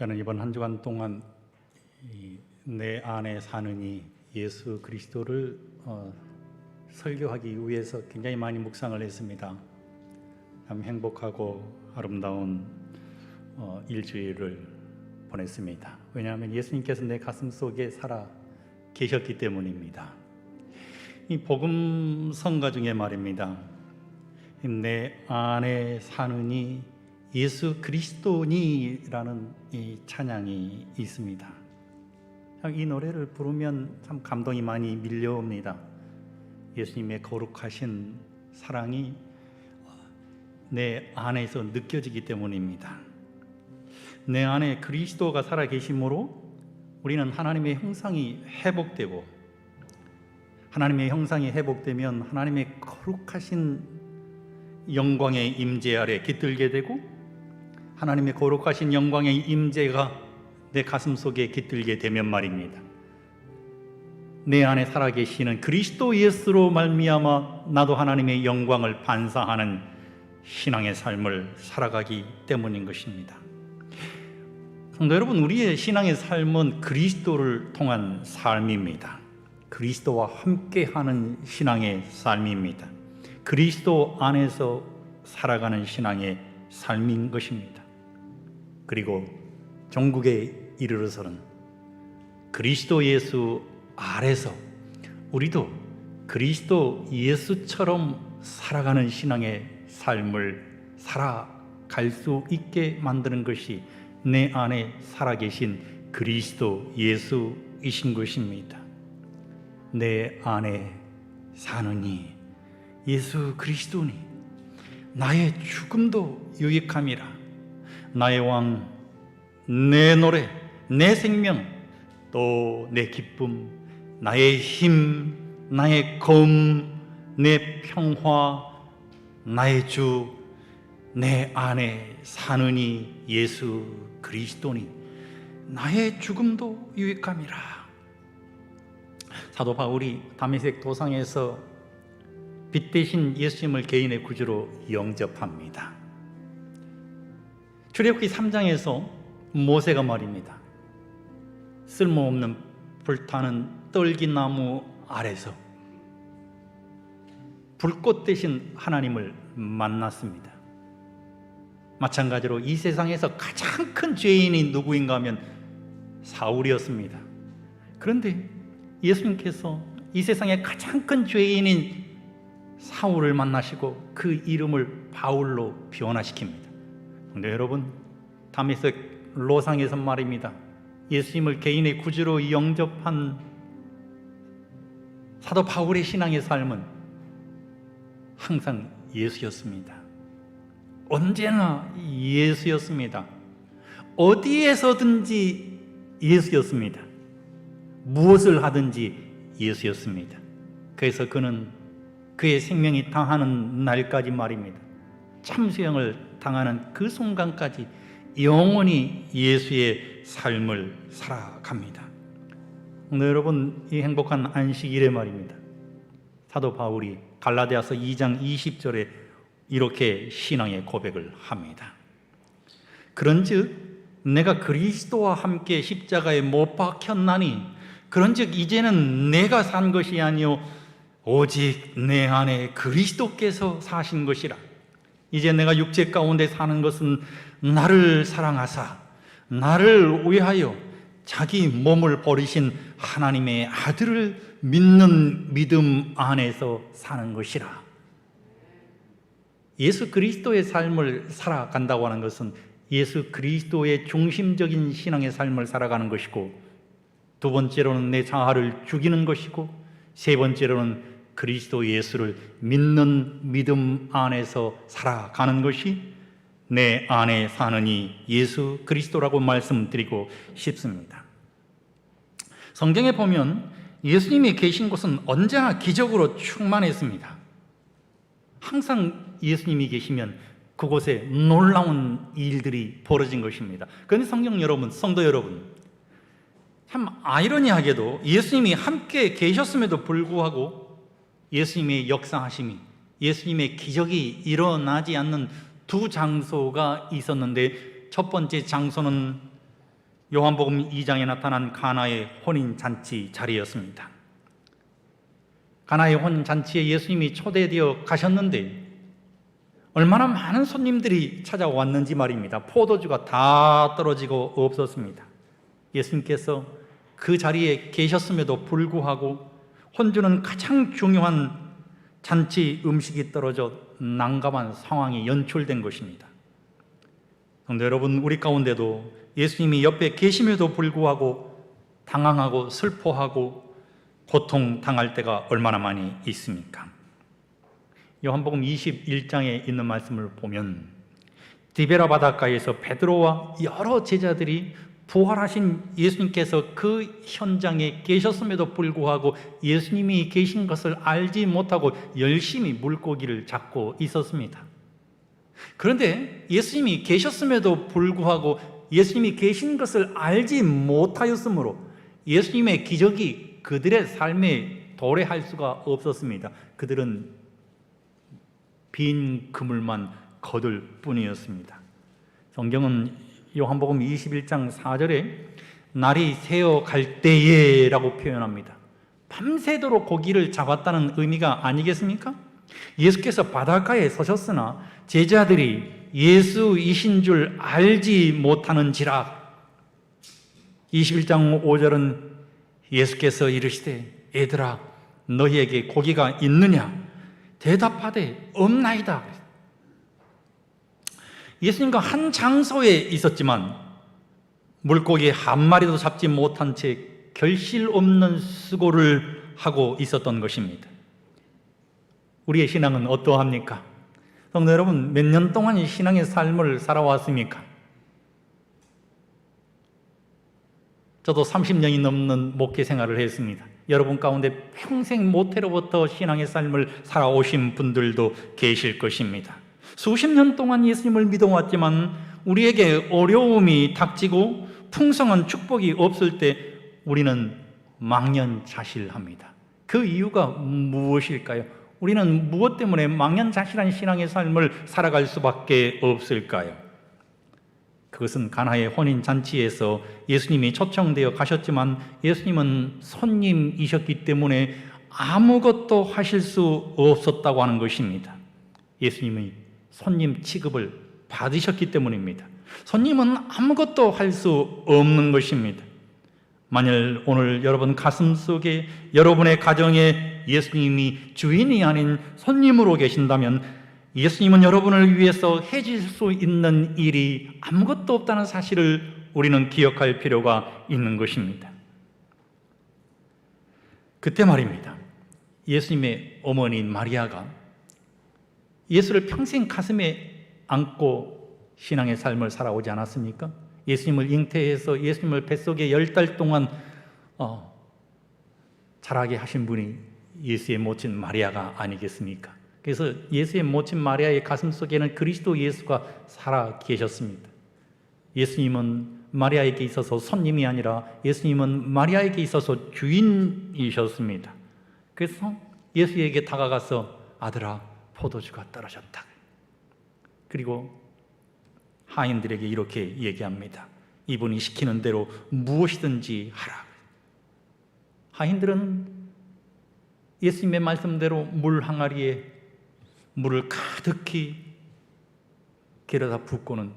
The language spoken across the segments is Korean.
저는 이번 한 주간 동안 내 안에 사는 이 예수 그리스도를 설교하기 위해서 굉장히 많이 묵상을 했습니다. 참 행복하고 아름다운 일주일을 보냈습니다. 왜냐하면 예수님께서 내 가슴 속에 살아 계셨기 때문입니다. 이 복음 성가 중에 말입니다. 내 안에 사느니 예수 그리스도니라는 이 찬양이 있습니다. 이 노래를 부르면 참 감동이 많이 밀려옵니다. 예수님의 거룩하신 사랑이 내 안에서 느껴지기 때문입니다. 내 안에 그리스도가 살아계심으로 우리는 하나님의 형상이 회복되고, 하나님의 형상이 회복되면 하나님의 거룩하신 영광의 임재 아래 깃들게 되고, 하나님의 거룩하신 영광의 임재가 내 가슴 속에 깃들게 되면 말입니다, 내 안에 살아계시는 그리스도 예수로 말미암아 나도 하나님의 영광을 반사하는 신앙의 삶을 살아가기 때문인 것입니다. 성도 여러분, 우리의 신앙의 삶은 그리스도를 통한 삶입니다. 그리스도와 함께하는 신앙의 삶입니다. 그리스도 안에서 살아가는 신앙의 삶인 것입니다. 그리고 종국에 이르러서는 그리스도 예수 아래서 우리도 그리스도 예수처럼 살아가는 신앙의 삶을 살아갈 수 있게 만드는 것이 내 안에 살아계신 그리스도 예수이신 것입니다. 내 안에 사느니 예수 그리스도니 나의 죽음도 유익함이라. 나의 왕, 내 노래, 내 생명, 또 내 기쁨, 나의 힘, 나의 검, 내 평화, 나의 주, 내 안에 사느니 예수 그리스도니 나의 죽음도 유익함이라. 사도 바울이 다메섹 도상에서 빛 대신 예수님을 개인의 구주로 영접합니다. 출애굽기 3장에서 모세가 말입니다, 쓸모없는 불타는 떨기나무 아래서 불꽃 대신 하나님을 만났습니다. 마찬가지로 이 세상에서 가장 큰 죄인이 누구인가 하면 사울이었습니다. 그런데 예수님께서 이 세상의 가장 큰 죄인인 사울을 만나시고 그 이름을 바울로 변화시킵니다. 근데 여러분, 다메섹 로상에서 말입니다, 예수님을 개인의 구주로 영접한 사도 바울의 신앙의 삶은 항상 예수였습니다. 언제나 예수였습니다. 어디에서든지 예수였습니다. 무엇을 하든지 예수였습니다. 그래서 그는 그의 생명이 당하는 날까지 말입니다, 참수형을 당하는 그 순간까지 영원히 예수의 삶을 살아갑니다. 오늘 여러분, 이 행복한 안식일에 말입니다, 사도 바울이 갈라디아서 2장 20절에 이렇게 신앙의 고백을 합니다. 그런즉 내가 그리스도와 함께 십자가에 못 박혔나니 그런즉 이제는 내가 산 것이 아니요 오직 내 안에 그리스도께서 사신 것이라. 이제 내가 육체 가운데 사는 것은 나를 사랑하사 나를 위하여 자기 몸을 버리신 하나님의 아들을 믿는 믿음 안에서 사는 것이라. 예수 그리스도의 삶을 살아간다고 하는 것은 예수 그리스도의 중심적인 신앙의 삶을 살아가는 것이고, 두 번째로는 내 자아를 죽이는 것이고, 세 번째로는 그리스도 예수를 믿는 믿음 안에서 살아가는 것이 내 안에 사느니 예수 그리스도라고 말씀드리고 싶습니다. 성경에 보면 예수님이 계신 곳은 언제나 기적으로 충만했습니다. 항상 예수님이 계시면 그곳에 놀라운 일들이 벌어진 것입니다. 그런데 성도 여러분, 참 아이러니하게도 예수님이 함께 계셨음에도 불구하고 예수님의 역사하심이, 예수님의 기적이 일어나지 않는 두 장소가 있었는데, 첫 번째 장소는 요한복음 2장에 나타난 가나의 혼인잔치 자리였습니다. 가나의 혼인잔치에 예수님이 초대되어 가셨는데 얼마나 많은 손님들이 찾아왔는지 말입니다. 포도주가 다 떨어지고 없었습니다. 예수님께서 그 자리에 계셨음에도 불구하고 혼주는 가장 중요한 잔치 음식이 떨어져 난감한 상황이 연출된 것입니다. 그런데 여러분, 우리 가운데도 예수님이 옆에 계심에도 불구하고 당황하고 슬퍼하고 고통당할 때가 얼마나 많이 있습니까? 요한복음 21장에 있는 말씀을 보면 디베라 바닷가에서 베드로와 여러 제자들이 부활하신 예수님께서 그 현장에 계셨음에도 불구하고 예수님이 계신 것을 알지 못하고 열심히 물고기를 잡고 있었습니다. 그런데 예수님이 계셨음에도 불구하고 예수님이 계신 것을 알지 못하였으므로 예수님의 기적이 그들의 삶에 도래할 수가 없었습니다. 그들은 빈 그물만 거둘 뿐이었습니다. 성경은 요한복음 21장 4절에 날이 새어 갈 때에 라고 표현합니다. 밤새도록 고기를 잡았다는 의미가 아니겠습니까? 예수께서 바닷가에 서셨으나 제자들이 예수이신 줄 알지 못하는지라. 21장 5절은 예수께서 이르시되 얘들아 너희에게 고기가 있느냐? 대답하되 없나이다. 예수님과 한 장소에 있었지만 물고기 한 마리도 잡지 못한 채 결실 없는 수고를 하고 있었던 것입니다. 우리의 신앙은 어떠합니까? 성도 여러분, 몇 년 동안 신앙의 삶을 살아왔습니까? 저도 30년이 넘는 목회 생활을 했습니다. 여러분 가운데 평생 모태로부터 신앙의 삶을 살아오신 분들도 계실 것입니다. 수십 년 동안 예수님을 믿어왔지만 우리에게 어려움이 닥치고 풍성한 축복이 없을 때 우리는 망연자실합니다. 그 이유가 무엇일까요? 우리는 무엇 때문에 망연자실한 신앙의 삶을 살아갈 수밖에 없을까요? 그것은 가나의 혼인잔치에서 예수님이 초청되어 가셨지만 예수님은 손님이셨기 때문에 아무것도 하실 수 없었다고 하는 것입니다. 예수님이 손님 취급을 받으셨기 때문입니다. 손님은 아무것도 할 수 없는 것입니다. 만일 오늘 여러분 가슴 속에 여러분의 가정에 예수님이 주인이 아닌 손님으로 계신다면 예수님은 여러분을 위해서 해줄 수 있는 일이 아무것도 없다는 사실을 우리는 기억할 필요가 있는 것입니다. 그때 말입니다. 예수님의 어머니인 마리아가 예수를 평생 가슴에 안고 신앙의 삶을 살아오지 않았습니까? 예수님을 잉태해서 예수님을 뱃속에 10달 동안 자라게 하신 분이 예수의 모친 마리아가 아니겠습니까? 그래서 예수의 모친 마리아의 가슴 속에는 그리스도 예수가 살아 계셨습니다. 예수님은 마리아에게 있어서 손님이 아니라 예수님은 마리아에게 있어서 주인이셨습니다. 그래서 예수에게 다가가서 아들아 포도주가 떨어졌다. 그리고 하인들에게 이렇게 얘기합니다. 이분이 시키는 대로 무엇이든지 하라. 하인들은 예수님의 말씀대로 물 항아리에 물을 가득히 게려다 붓고는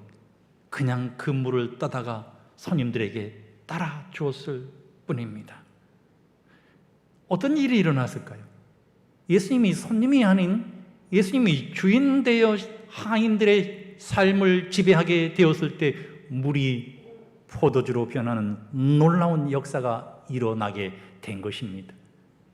그냥 그 물을 떠다가 손님들에게 따라 주었을 뿐입니다. 어떤 일이 일어났을까요? 예수님이 손님이 아닌 예수님이 주인 되어 하인들의 삶을 지배하게 되었을 때 물이 포도주로 변하는 놀라운 역사가 일어나게 된 것입니다.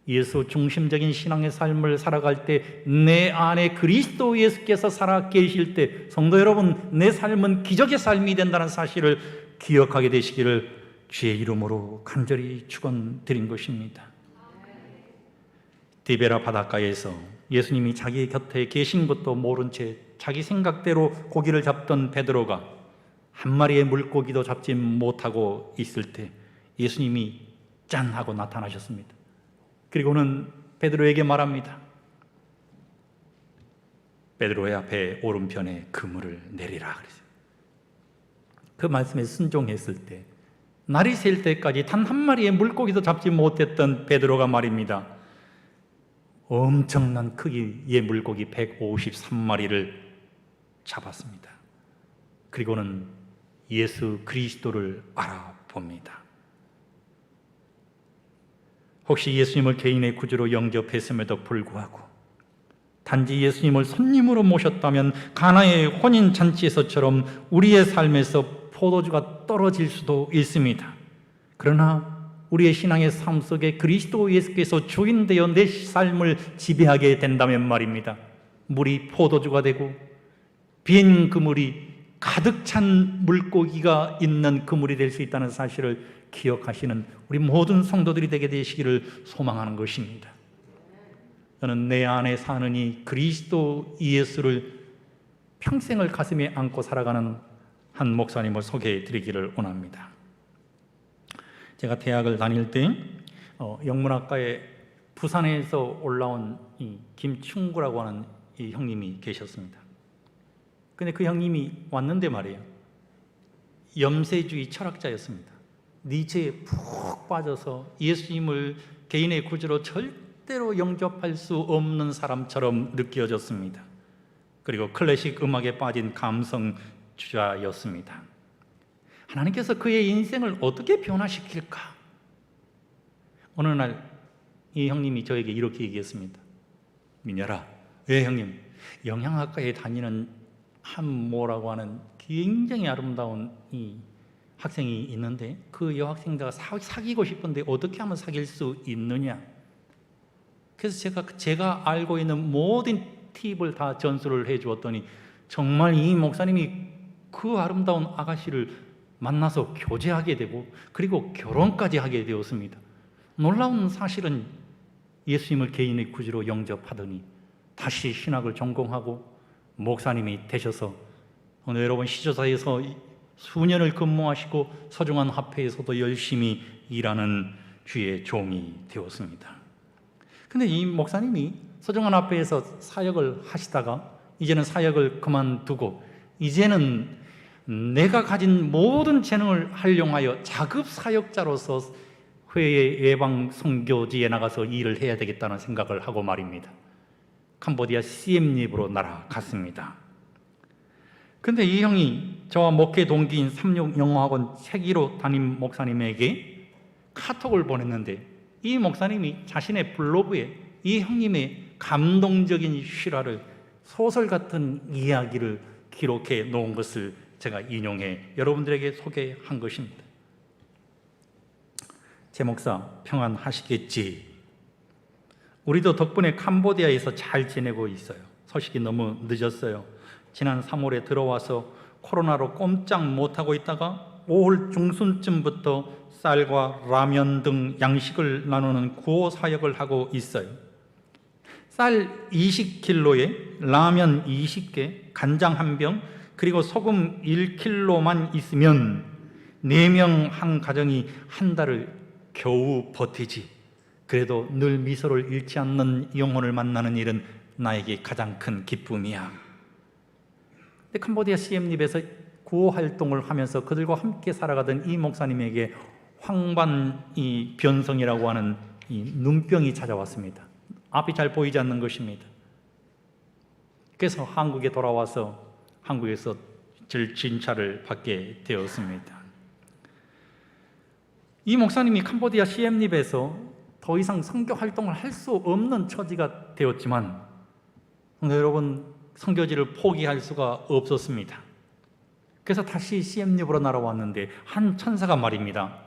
예수 중심적인 신앙의 삶을 살아갈 때 내 안에 그리스도 예수께서 살아 계실 때 성도 여러분, 내 삶은 기적의 삶이 된다는 사실을 기억하게 되시기를 주의 이름으로 간절히 축원드린 것입니다. 디베라 바닷가에서 예수님이 자기 곁에 계신 것도 모른 채 자기 생각대로 고기를 잡던 베드로가 한 마리의 물고기도 잡지 못하고 있을 때 예수님이 짠 하고 나타나셨습니다. 그리고는 베드로에게 말합니다. 베드로의 배 오른편에 그물을 내리라 그랬어요. 그 말씀에 순종했을 때 날이 셀 때까지 단 한 마리의 물고기도 잡지 못했던 베드로가 말입니다, 엄청난 크기의 물고기 153마리를 잡았습니다. 그리고는 예수 그리스도를 알아봅니다. 혹시 예수님을 개인의 구주로 영접했음에도 불구하고 단지 예수님을 손님으로 모셨다면 가나의 혼인잔치에서처럼 우리의 삶에서 포도주가 떨어질 수도 있습니다. 그러나 우리의 신앙의 삶 속에 그리스도 예수께서 주인 되어 내 삶을 지배하게 된다면 말입니다, 물이 포도주가 되고 빈 그물이 가득 찬 물고기가 있는 그물이 될 수 있다는 사실을 기억하시는 우리 모든 성도들이 되게 되시기를 소망하는 것입니다. 저는 내 안에 사는 이 그리스도 예수를 평생을 가슴에 안고 살아가는 한 목사님을 소개해 드리기를 원합니다. 제가 대학을 다닐 때 영문학과에 부산에서 올라온 이 김충구라고 하는 이 형님이 계셨습니다. 근데 그 형님이 왔는데 말이에요, 염세주의 철학자였습니다. 니체에 푹 빠져서 예수님을 개인의 구주로 절대로 영접할 수 없는 사람처럼 느껴졌습니다. 그리고 클래식 음악에 빠진 감성주자였습니다. 하나님께서 그의 인생을 어떻게 변화시킬까? 어느 날 이 형님이 저에게 이렇게 얘기했습니다. 민열아, 왜 형님? 영양학과에 다니는 한모라고 하는 굉장히 아름다운 이 학생이 있는데 그 여학생과 사귀고 싶은데 어떻게 하면 사귈 수 있느냐? 그래서 제가 알고 있는 모든 팁을 다 전수를 해 주었더니 정말 이 목사님이 그 아름다운 아가씨를 만나서 교제하게 되고 그리고 결혼까지 하게 되었습니다. 놀라운 사실은 예수님을 개인의 구주로 영접하더니 다시 신학을 전공하고 목사님이 되셔서 오늘 여러분 시조사에서 수년을 근무하시고 서중한 화폐에서도 열심히 일하는 주의 종이 되었습니다. 근데 이 목사님이 서중한 화폐에서 사역을 하시다가 이제는 사역을 그만두고 이제는 내가 가진 모든 재능을 활용하여 자급 사역자로서 회의 예방 선교지에 나가서 일을 해야 되겠다는 생각을 하고 말입니다. 캄보디아 시엠립으로 날아갔습니다. 근데 이 형이 저와 목회 동기인 삼육영어학원 세기로 담임 목사님에게 카톡을 보냈는데 이 목사님이 자신의 블로그에 이 형님의 감동적인 실화를 소설 같은 이야기를 기록해 놓은 것을 제가 인용해 여러분들에게 소개한 것입니다. 제 목사 평안하시겠지? 우리도 덕분에 캄보디아에서 잘 지내고 있어요. 소식이 너무 늦었어요. 지난 3월에 들어와서 코로나로 꼼짝 못하고 있다가 5월 중순쯤부터 쌀과 라면 등 양식을 나누는 구호 사역을 하고 있어요. 쌀 20kg에 라면 20개, 간장 1병, 그리고 소금 1kg만 있으면 4명 한 가정이 한 달을 겨우 버티지. 그래도 늘 미소를 잃지 않는 영혼을 만나는 일은 나에게 가장 큰 기쁨이야. 근데 캄보디아 시엠립에서 구호 활동을 하면서 그들과 함께 살아가던 이 목사님에게 황반이 변성이라고 하는 이 눈병이 찾아왔습니다. 앞이 잘 보이지 않는 것입니다. 그래서 한국에 돌아와서 한국에서 진찰을 받게 되었습니다. 이 목사님이 캄보디아 시엠립에서 더 이상 선교 활동을 할 수 없는 처지가 되었지만 여러분 선교지를 포기할 수가 없었습니다. 그래서 다시 시엠립으로 날아왔는데 한 천사가 말입니다.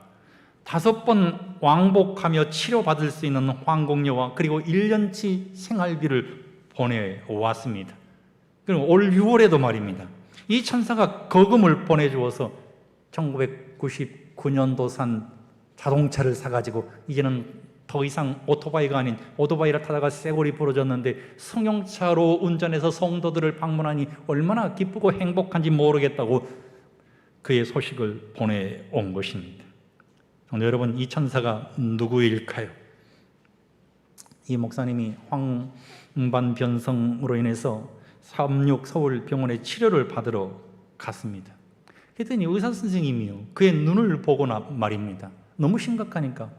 5번 왕복하며 치료받을 수 있는 항공료와 그리고 1년치 생활비를 보내왔습니다. 그리고 올 6월에도 말입니다. 이 천사가 거금을 보내주어서 1999년도산 자동차를 사가지고 이제는 더 이상 오토바이가 아닌 오토바이를 타다가 쇠골이 부러졌는데 승용차로 운전해서 성도들을 방문하니 얼마나 기쁘고 행복한지 모르겠다고 그의 소식을 보내온 것입니다. 여러분 이 천사가 누구일까요? 이 목사님이 황반변성으로 인해서 36 서울병원에 치료를 받으러 갔습니다. 그랬더니 의사 선생님이요, 그의 눈을 보거나 말입니다. 너무 심각하니까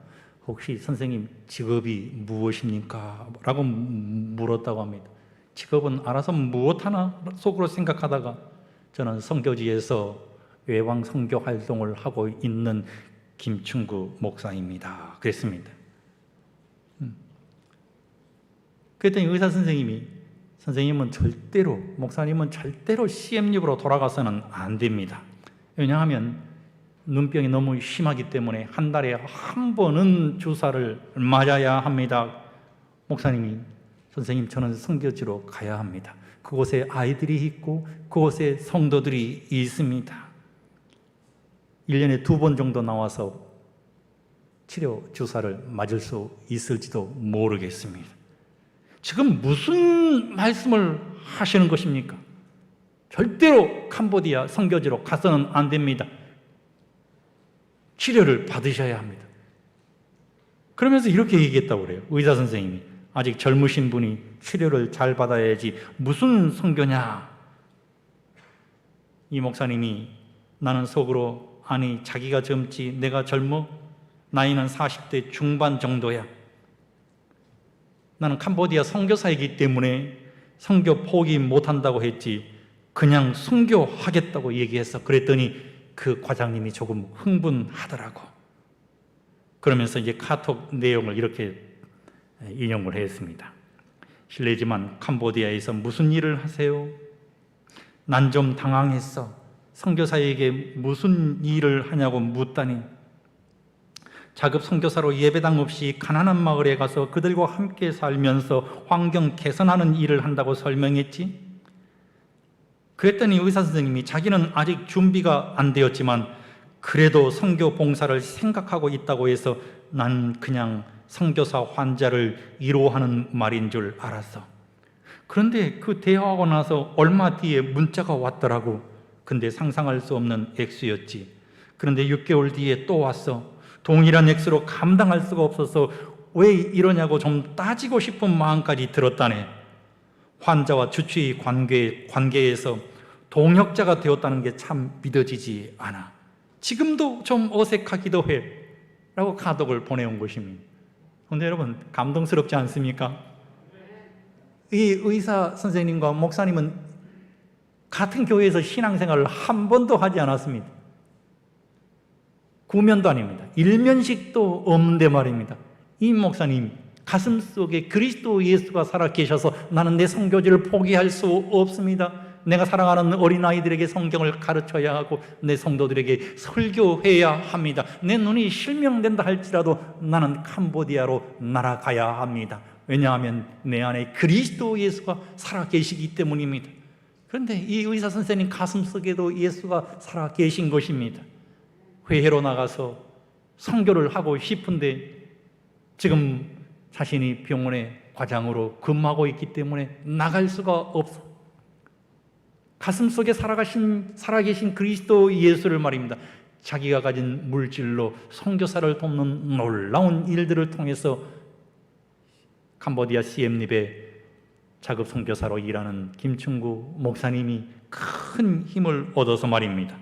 혹시 선생님 직업이 무엇입니까? 라고 물었다고 합니다. 직업은 알아서 무엇 하나 속으로 생각하다가 저는 선교지에서 외방 선교 활동을 하고 있는 김충구 목사입니다. 그랬습니다. 그랬더니 의사 선생님이, 선생님은 절대로, 목사님은 절대로 CM육으로 돌아가서는 안 됩니다. 왜냐하면 눈병이 너무 심하기 때문에 한 달에 한 번은 주사를 맞아야 합니다. 목사님이, 선생님 저는 선교지로 가야 합니다. 그곳에 아이들이 있고 그곳에 성도들이 있습니다. 1년에 2번 정도 나와서 치료 주사를 맞을 수 있을지도 모르겠습니다. 지금 무슨 말씀을 하시는 것입니까? 절대로 캄보디아 선교지로 가서는 안 됩니다. 치료를 받으셔야 합니다. 그러면서 이렇게 얘기했다고 그래요. 의사 선생님이, 아직 젊으신 분이 치료를 잘 받아야지 무슨 선교냐. 이 목사님이 나는 속으로, 아니 자기가 젊지 내가 젊어? 나이는 40대 중반 정도야. 나는 캄보디아 선교사이기 때문에 선교 포기 못한다고 했지 그냥 선교하겠다고 얘기했어. 그랬더니 그 과장님이 조금 흥분하더라고. 그러면서 이제 카톡 내용을 이렇게 인용을 했습니다. 실례지만 캄보디아에서 무슨 일을 하세요? 난 좀 당황했어. 선교사에게 무슨 일을 하냐고 묻다니. 자급 선교사로 예배당 없이 가난한 마을에 가서 그들과 함께 살면서 환경 개선하는 일을 한다고 설명했지. 그랬더니 의사 선생님이 자기는 아직 준비가 안 되었지만 그래도 선교 봉사를 생각하고 있다고 해서 난 그냥 선교사 환자를 위로하는 말인 줄 알았어. 그런데 그 대화하고 나서 얼마 뒤에 문자가 왔더라고. 근데 상상할 수 없는 액수였지. 그런데 6개월 뒤에 또 왔어. 동일한 액수로 감당할 수가 없어서 왜 이러냐고 좀 따지고 싶은 마음까지 들었다네. 환자와 주치의 관계에서 동역자가 되었다는 게 참 믿어지지 않아. 지금도 좀 어색하기도 해. 라고 카톡을 보내온 것입니다. 그런데 여러분, 감동스럽지 않습니까? 이 의사 선생님과 목사님은 같은 교회에서 신앙생활을 한 번도 하지 않았습니다. 구면도 아닙니다. 일면식도 없는데 말입니다. 이 목사님 가슴 속에 그리스도 예수가 살아 계셔서 나는 내 선교지를 포기할 수 없습니다. 내가 사랑하는 어린아이들에게 성경을 가르쳐야 하고 내 성도들에게 설교해야 합니다. 내 눈이 실명된다 할지라도 나는 캄보디아로 날아가야 합니다. 왜냐하면 내 안에 그리스도 예수가 살아 계시기 때문입니다. 그런데 이 의사 선생님 가슴 속에도 예수가 살아 계신 것입니다. 회회로 나가서 선교를 하고 싶은데 지금 자신이 병원의 과장으로 근무하고 있기 때문에 나갈 수가 없어. 가슴속에 살아계신 그리스도 예수를 말입니다. 자기가 가진 물질로 선교사를 돕는 놀라운 일들을 통해서 캄보디아 시엠립의 자급 선교사로 일하는 김충구 목사님이 큰 힘을 얻어서 말입니다.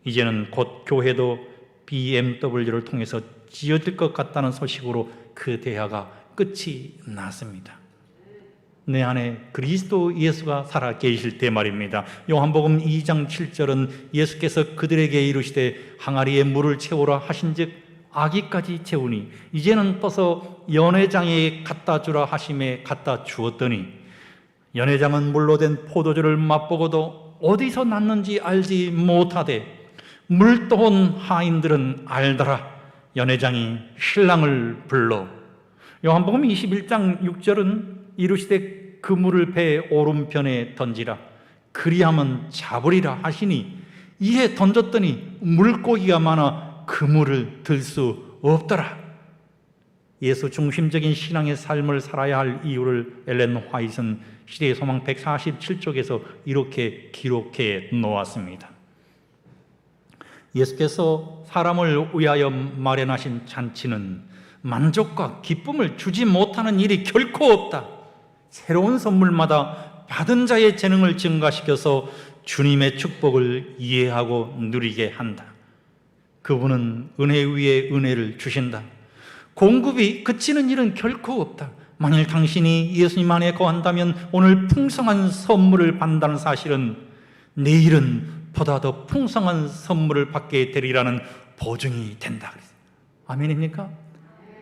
이제는 곧 교회도 BMW를 통해서 지어질 것 같다는 소식으로 그 대화가 끝이 났습니다. 내 안에 그리스도 예수가 살아 계실 때 말입니다. 요한복음 2장 7절은 예수께서 그들에게 이르시되 항아리에 물을 채우라 하신즉 아기까지 채우니 이제는 떠서 연회장에 갖다 주라 하심에 갖다 주었더니 연회장은 물로 된 포도주를 맛보고도 어디서 났는지 알지 못하되 물 떠온 하인들은 알더라. 연회장이 신랑을 불러. 요한복음 21장 6절은 이르시되 그 물을 배 오른편에 던지라. 그리하면 잡으리라 하시니 이에 던졌더니 물고기가 많아 그 물을 들 수 없더라. 예수 중심적인 신앙의 삶을 살아야 할 이유를 엘렌 화이트는 시대의 소망 147쪽에서 이렇게 기록해 놓았습니다. 예수께서 사람을 위하여 마련하신 잔치는 만족과 기쁨을 주지 못하는 일이 결코 없다. 새로운 선물마다 받은 자의 재능을 증가시켜서 주님의 축복을 이해하고 누리게 한다. 그분은 은혜 위에 은혜를 주신다. 공급이 그치는 일은 결코 없다. 만일 당신이 예수님 안에 거한다면 오늘 풍성한 선물을 받는다는 사실은 내일은 보다 더 풍성한 선물을 받게 되리라는 보증이 된다. 아멘입니까?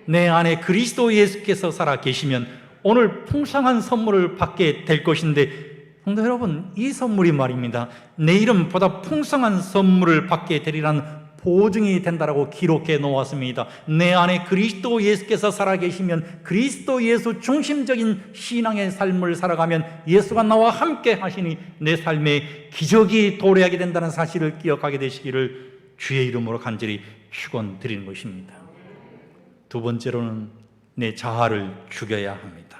내 안에 그리스도 예수께서 살아 계시면 오늘 풍성한 선물을 받게 될 것인데, 성도 여러분, 이 선물이 말입니다, 내일은 보다 풍성한 선물을 받게 되리라는 보증이 된다라고 기록해 놓았습니다. 내 안에 그리스도 예수께서 살아계시면 그리스도 예수 중심적인 신앙의 삶을 살아가면 예수가 나와 함께 하시니 내 삶에 기적이 도래하게 된다는 사실을 기억하게 되시기를 주의 이름으로 간절히 축원드리는 것입니다. 두 번째로는 내 자아를 죽여야 합니다.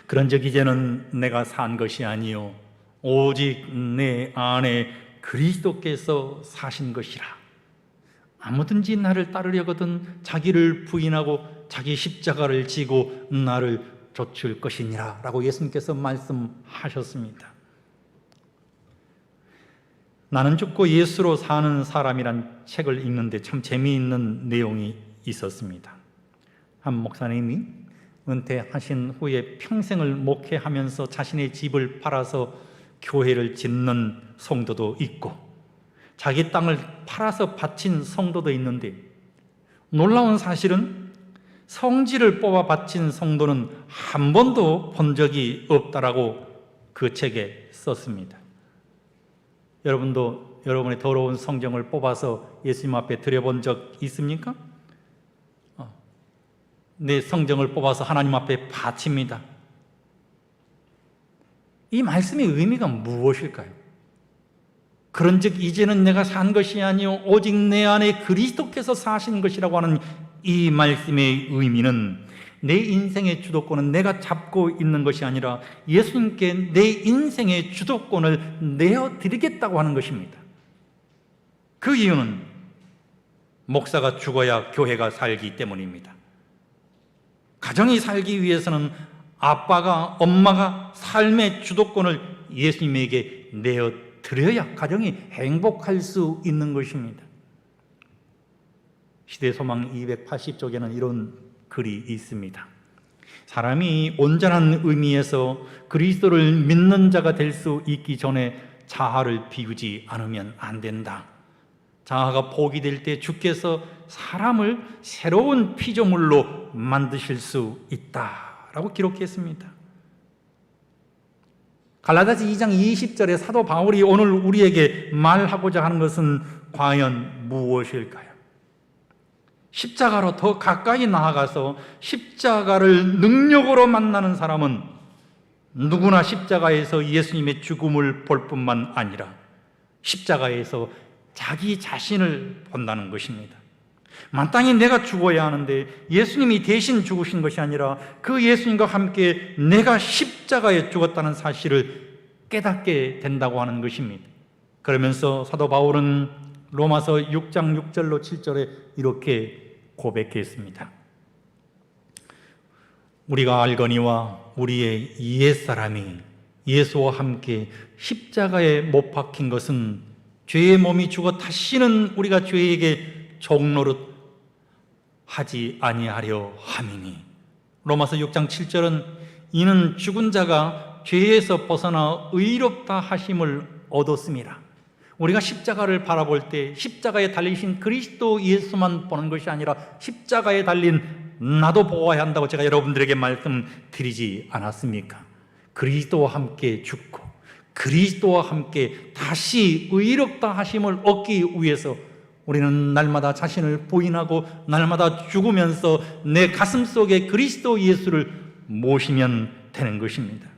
그런즉 이제는 내가 산 것이 아니요 오직 내 안에 그리스도께서 사신 것이라. 아무든지 나를 따르려거든 자기를 부인하고 자기 십자가를 지고 나를 좇을 것이니라 라고 예수님께서 말씀하셨습니다. 나는 죽고 예수로 사는 사람이란 책을 읽는데 참 재미있는 내용이 있었습니다. 한 목사님이 은퇴하신 후에 평생을 목회하면서 자신의 집을 팔아서 교회를 짓는 성도도 있고 자기 땅을 팔아서 바친 성도도 있는데, 놀라운 사실은 성지를 뽑아 바친 성도는 한 번도 본 적이 없다라고 그 책에 썼습니다. 여러분도 여러분의 더러운 성경을 뽑아서 예수님 앞에 드려본 적 있습니까? 내 성경을 뽑아서 하나님 앞에 바칩니다. 이 말씀의 의미가 무엇일까요? 그런즉 이제는 내가 산 것이 아니요 오직 내 안에 그리스도께서 사신 것이라고 하는 이 말씀의 의미는 내 인생의 주도권은 내가 잡고 있는 것이 아니라 예수님께 내 인생의 주도권을 내어드리겠다고 하는 것입니다. 그 이유는 목사가 죽어야 교회가 살기 때문입니다. 가정이 살기 위해서는 아빠가, 엄마가 삶의 주도권을 예수님에게 내어드려야 가정이 행복할 수 있는 것입니다. 시대소망 280쪽에는 이런 글이 있습니다. 사람이 온전한 의미에서 그리스도를 믿는 자가 될 수 있기 전에 자아를 비우지 않으면 안 된다. 자아가 포기될 때 주께서 사람을 새로운 피조물로 만드실 수 있다라고 기록했습니다. 갈라디아서 2장 20절에 사도 바울이 오늘 우리에게 말하고자 하는 것은 과연 무엇일까요? 십자가로 더 가까이 나아가서 십자가를 능력으로 만나는 사람은 누구나 십자가에서 예수님의 죽음을 볼 뿐만 아니라 십자가에서 자기 자신을 본다는 것입니다. 마땅히 내가 죽어야 하는데 예수님이 대신 죽으신 것이 아니라 그 예수님과 함께 내가 십자가에 죽었다는 사실을 깨닫게 된다고 하는 것입니다. 그러면서 사도 바울은 로마서 6장 6절로 7절에 이렇게 고백했습니다. 우리가 알거니와 우리의 옛사람이 예수와 함께 십자가에 못 박힌 것은 죄의 몸이 죽어 다시는 우리가 죄에게 종노릇 하지 아니하려 함이니. 로마서 6장 7절은 이는 죽은 자가 죄에서 벗어나 의롭다 하심을 얻었습니다. 우리가 십자가를 바라볼 때 십자가에 달리신 그리스도 예수만 보는 것이 아니라 십자가에 달린 나도 보아야 한다고 제가 여러분들에게 말씀드리지 않았습니까? 그리스도와 함께 죽고 그리스도와 함께 다시 의롭다 하심을 얻기 위해서 우리는 날마다 자신을 부인하고 날마다 죽으면서 내 가슴 속에 그리스도 예수를 모시면 되는 것입니다.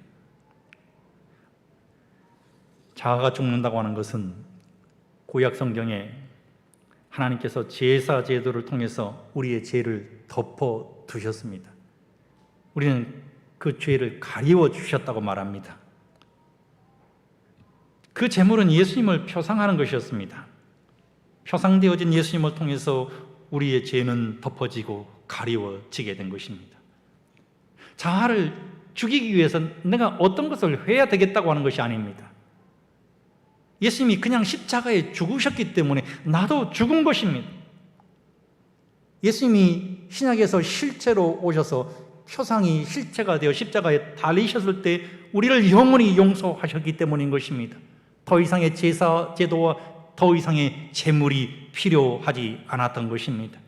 자아가 죽는다고 하는 것은 구약 성경에 하나님께서 제사 제도를 통해서 우리의 죄를 덮어 두셨습니다. 우리는 그 죄를 가리워 주셨다고 말합니다. 그 제물은 예수님을 표상하는 것이었습니다. 표상되어진 예수님을 통해서 우리의 죄는 덮어지고 가리워지게 된 것입니다. 자아를 죽이기 위해서 내가 어떤 것을 해야 되겠다고 하는 것이 아닙니다. 예수님이 그냥 십자가에 죽으셨기 때문에 나도 죽은 것입니다. 예수님이 신약에서 실체로 오셔서 표상이 실체가 되어 십자가에 달리셨을 때 우리를 영원히 용서하셨기 때문인 것입니다. 더 이상의 제사, 제도와 더 이상의 제물이 필요하지 않았던 것입니다.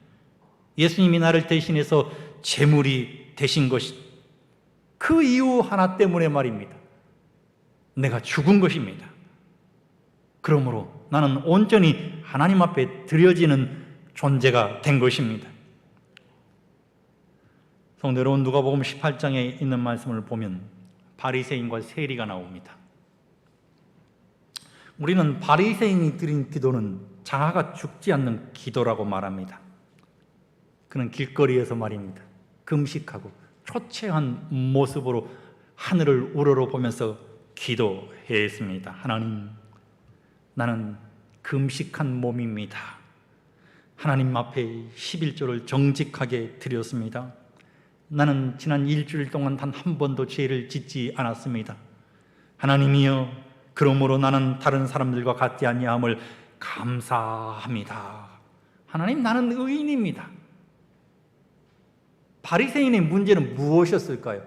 예수님이 나를 대신해서 제물이 되신 것이 그 이유 하나 때문에 말입니다. 내가 죽은 것입니다. 그러므로 나는 온전히 하나님 앞에 드려지는 존재가 된 것입니다. 성도 여러분, 누가복음 18장에 있는 말씀을 보면 바리새인과 세리가 나옵니다. 우리는 바리새인이 드린 기도는 자아가 죽지 않는 기도라고 말합니다. 그는 길거리에서 말입니다. 금식하고 초췌한 모습으로 하늘을 우러러보면서 기도했습니다. 하나님, 나는 금식한 몸입니다. 하나님 앞에 11조를 정직하게 드렸습니다. 나는 지난 일주일 동안 단 한 번도 죄를 짓지 않았습니다. 하나님이여, 그러므로 나는 다른 사람들과 같지 아니함을 감사합니다. 하나님, 나는 의인입니다. 바리새인의 문제는 무엇이었을까요?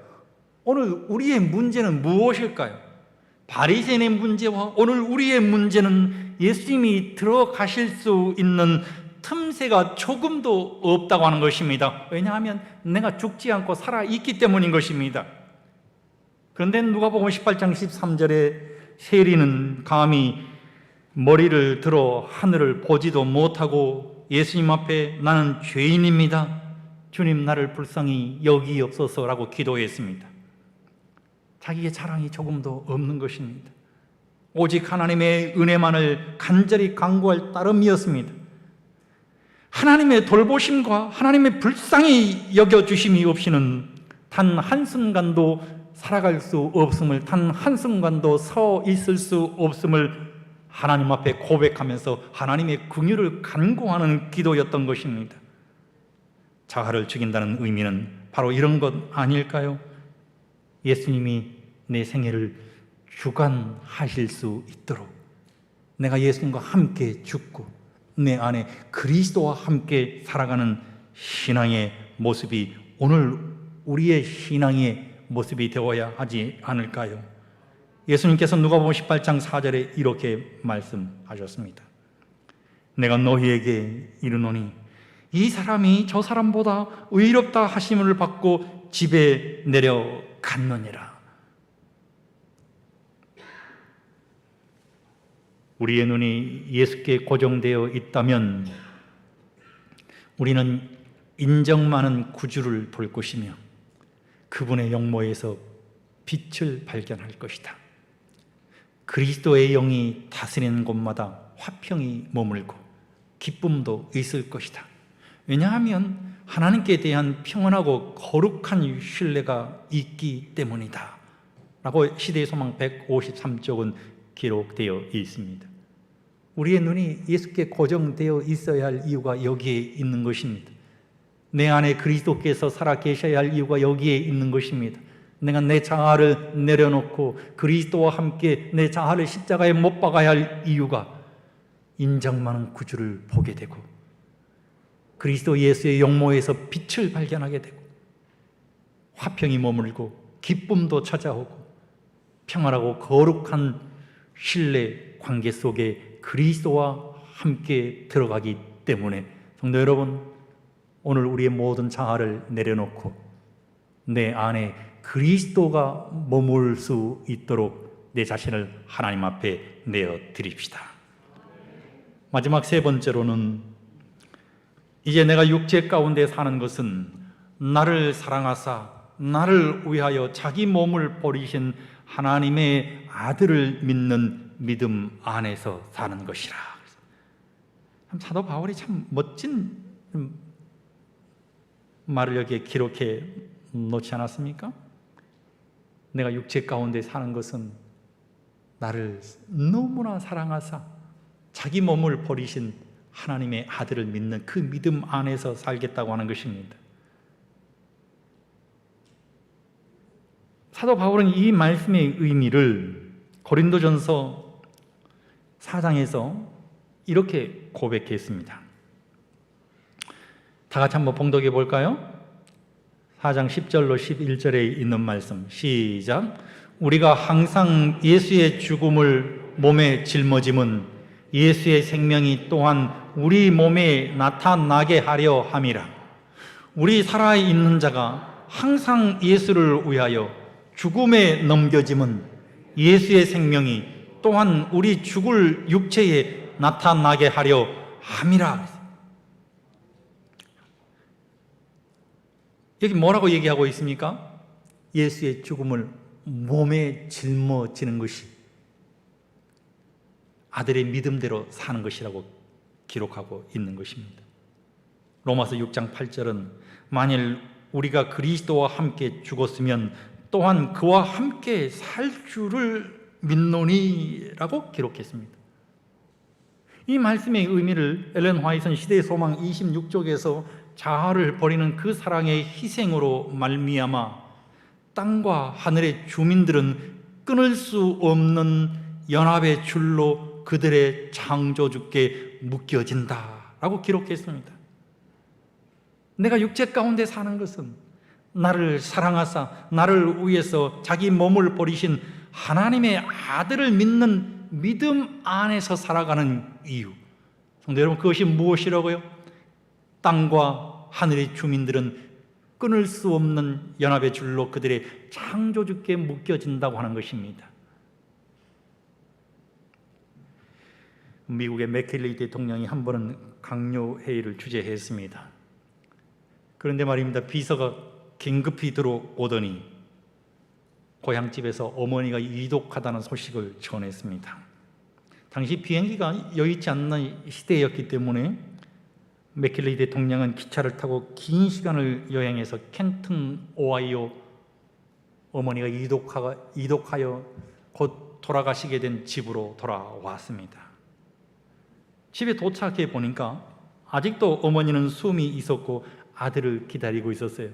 오늘 우리의 문제는 무엇일까요? 바리새인의 문제와 오늘 우리의 문제는 예수님이 들어가실 수 있는 틈새가 조금도 없다고 하는 것입니다. 왜냐하면 내가 죽지 않고 살아있기 때문인 것입니다. 그런데 누가복음 18장 13절에 세리는 감히 머리를 들어 하늘을 보지도 못하고 예수님 앞에 나는 죄인입니다, 주님 나를 불쌍히 여기옵소서라고 기도했습니다. 자기의 자랑이 조금도 없는 것입니다. 오직 하나님의 은혜만을 간절히 간구할 따름이었습니다. 하나님의 돌보심과 하나님의 불쌍히 여겨주심이 없이는 단 한순간도 살아갈 수 없음을, 단 한순간도 서 있을 수 없음을 하나님 앞에 고백하면서 하나님의 긍휼을 간구하는 기도였던 것입니다. 자아를 죽인다는 의미는 바로 이런 것 아닐까요? 예수님이 내 생애를 주관하실 수 있도록 내가 예수님과 함께 죽고 내 안에 그리스도와 함께 살아가는 신앙의 모습이 오늘 우리의 신앙의 모습이 되어야 하지 않을까요? 예수님께서 누가복음 18장 4절에 이렇게 말씀하셨습니다. 내가 너희에게 이르노니 이 사람이 저 사람보다 의롭다 하심을 받고 집에 내려갔느니라. 우리의 눈이 예수께 고정되어 있다면 우리는 인정 많은 구주를 볼 것이며 그분의 영모에서 빛을 발견할 것이다. 그리스도의 영이 다스리는 곳마다 화평이 머물고 기쁨도 있을 것이다. 왜냐하면 하나님께 대한 평안하고 거룩한 신뢰가 있기 때문이다 라고 시대의 소망 153쪽은 기록되어 있습니다. 우리의 눈이 예수께 고정되어 있어야 할 이유가 여기에 있는 것입니다. 내 안에 그리스도께서 살아 계셔야 할 이유가 여기에 있는 것입니다. 내가 내 자아를 내려놓고 그리스도와 함께 내 자아를 십자가에 못 박아야 할 이유가 인정 많은 구주를 보게 되고 그리스도 예수의 영모에서 빛을 발견하게 되고 화평이 머물고 기쁨도 찾아오고 평안하고 거룩한 신뢰 관계 속에 그리스도와 함께 들어가기 때문에 성도 여러분, 오늘 우리의 모든 자아를 내려놓고 내 안에 그리스도가 머물 수 있도록 내 자신을 하나님 앞에 내어 드립시다. 마지막 세 번째로는 이제 내가 육체 가운데 사는 것은 나를 사랑하사 나를 위하여 자기 몸을 버리신 하나님의 아들을 믿는 믿음 안에서 사는 것이라. 사도 바울이 참 멋진 말을 여기에 기록해 놓지 않았습니까? 내가 육체 가운데 사는 것은 나를 너무나 사랑하사 자기 몸을 버리신 하나님의 아들을 믿는 그 믿음 안에서 살겠다고 하는 것입니다. 사도 바울은 이 말씀의 의미를 고린도전서 4장에서 이렇게 고백했습니다. 다 같이 한번 봉독해 볼까요? 4장 10절로 11절에 있는 말씀 시작. 우리가 항상 예수의 죽음을 몸에 짊어짐은 예수의 생명이 또한 우리 몸에 나타나게 하려 함이라. 우리 살아있는 자가 항상 예수를 위하여 죽음에 넘겨짐은 예수의 생명이 또한 우리 죽을 육체에 나타나게 하려 함이라. 여기 뭐라고 얘기하고 있습니까? 예수의 죽음을 몸에 짊어지는 것이 아들의 믿음대로 사는 것이라고 기록하고 있는 것입니다. 로마서 6장 8절은 만일 우리가 그리스도와 함께 죽었으면 또한 그와 함께 살 줄을 믿노니라고 기록했습니다. 이 말씀의 의미를 엘렌 화이트는 시대의 소망 26쪽에서 자아를 버리는 그 사랑의 희생으로 말미암아 땅과 하늘의 주민들은 끊을 수 없는 연합의 줄로 그들의 창조주께 묶여진다라고 기록했습니다. 내가 육체 가운데 사는 것은 나를 사랑하사 나를 위해서 자기 몸을 버리신 하나님의 아들을 믿는 믿음 안에서 살아가는 이유. 성도 여러분, 그것이 무엇이라고요? 땅과 하늘의 주민들은 끊을 수 없는 연합의 줄로 그들의 창조주께 묶여진다고 하는 것입니다. 미국의 맥킬리 대통령이 한 번은 강요회의를 주재했습니다. 그런데 말입니다, 비서가 긴급히 들어오더니 고향집에서 어머니가 위독하다는 소식을 전했습니다. 당시 비행기가 여의치 않는 시대였기 때문에 맥킬리 대통령은 기차를 타고 긴 시간을 여행해서 켄튼, 오하이오 어머니가 이독하여 곧 돌아가시게 된 집으로 돌아왔습니다. 집에 도착해 보니까 아직도 어머니는 숨이 있었고 아들을 기다리고 있었어요.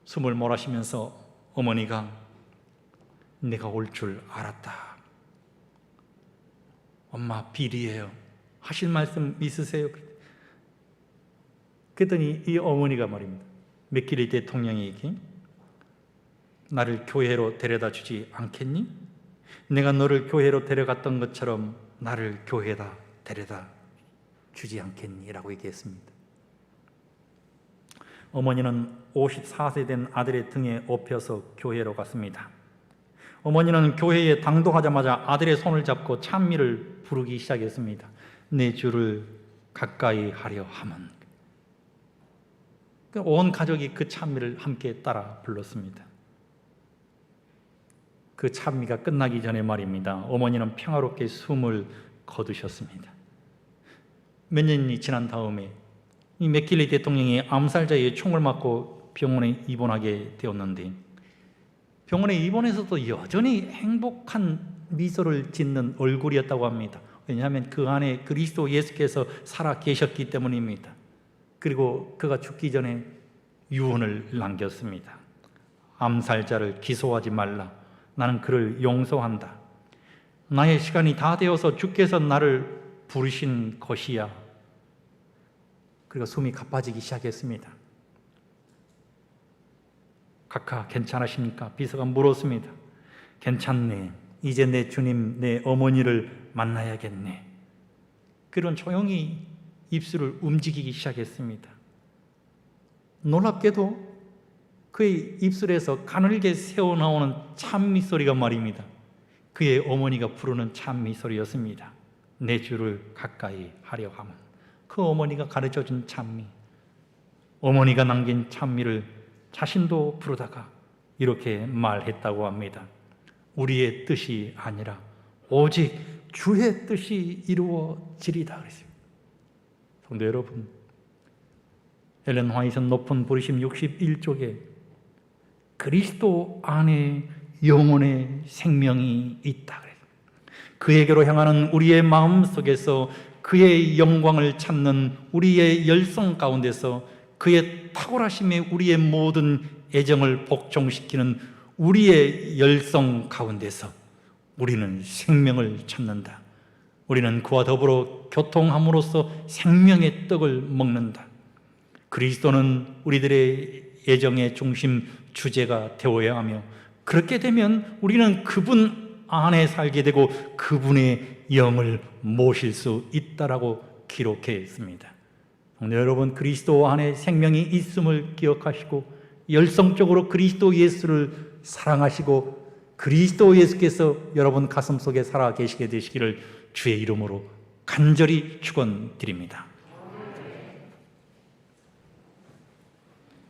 숨을 몰아쉬면서 어머니가 내가 올 줄 알았다. 엄마 비리예요. 하실 말씀 있으세요? 그랬더니 이 어머니가 말입니다, 맥킬리 대통령에게 나를 교회로 데려다 주지 않겠니? 내가 너를 교회로 데려갔던 것처럼 나를 교회에다 데려다 주지 않겠니? 라고 얘기했습니다. 어머니는 54세 된 아들의 등에 업혀서 교회로 갔습니다. 어머니는 교회에 당도하자마자 아들의 손을 잡고 찬미를 부르기 시작했습니다. 내 주를 가까이 하려 함은. 온 가족이 그 찬미를 함께 따라 불렀습니다. 그 찬미가 끝나기 전에 말입니다, 어머니는 평화롭게 숨을 거두셨습니다. 몇 년이 지난 다음에 이 맥킬리 대통령이 암살자의 총을 맞고 병원에 입원하게 되었는데 병원에 입원해서도 여전히 행복한 미소를 짓는 얼굴이었다고 합니다. 왜냐하면 그 안에 그리스도 예수께서 살아 계셨기 때문입니다. 그리고 그가 죽기 전에 유언을 남겼습니다. 암살자를 기소하지 말라. 나는 그를 용서한다. 나의 시간이 다 되어서 주께서 나를 부르신 것이야. 그리고 숨이 가빠지기 시작했습니다. 각하 괜찮으십니까? 비서가 물었습니다. 괜찮네. 이제 내 주님, 내 어머니를 만나야겠네. 그런 조용히 입술을 움직이기 시작했습니다. 놀랍게도 그의 입술에서 가늘게 새어나오는 찬미 소리가 말입니다, 그의 어머니가 부르는 찬미 소리였습니다. 내 주를 가까이 하려 함은. 그 어머니가 가르쳐준 찬미, 어머니가 남긴 찬미를 자신도 부르다가 이렇게 말했다고 합니다. 우리의 뜻이 아니라 오직 주의 뜻이 이루어지리다 그랬어요. 성도 여러분, 엘렌 화이트는 높은 부르심 61쪽에 그리스도 안에 영혼의 생명이 있다 그래요. 그에게로 향하는 우리의 마음 속에서 그의 영광을 찾는 우리의 열성 가운데서 그의 탁월하심에 우리의 모든 애정을 복종시키는 우리의 열성 가운데서 우리는 생명을 찾는다. 우리는 그와 더불어 교통함으로써 생명의 떡을 먹는다. 그리스도는 우리들의 애정의 중심 주제가 되어야 하며, 그렇게 되면 우리는 그분 안에 살게 되고 그분의 영을 모실 수 있다라고 기록해 있습니다. 오늘 여러분, 그리스도 안에 생명이 있음을 기억하시고 열성적으로 그리스도 예수를 사랑하시고 그리스도 예수께서 여러분 가슴 속에 살아 계시게 되시기를 주의 이름으로 간절히 축원드립니다.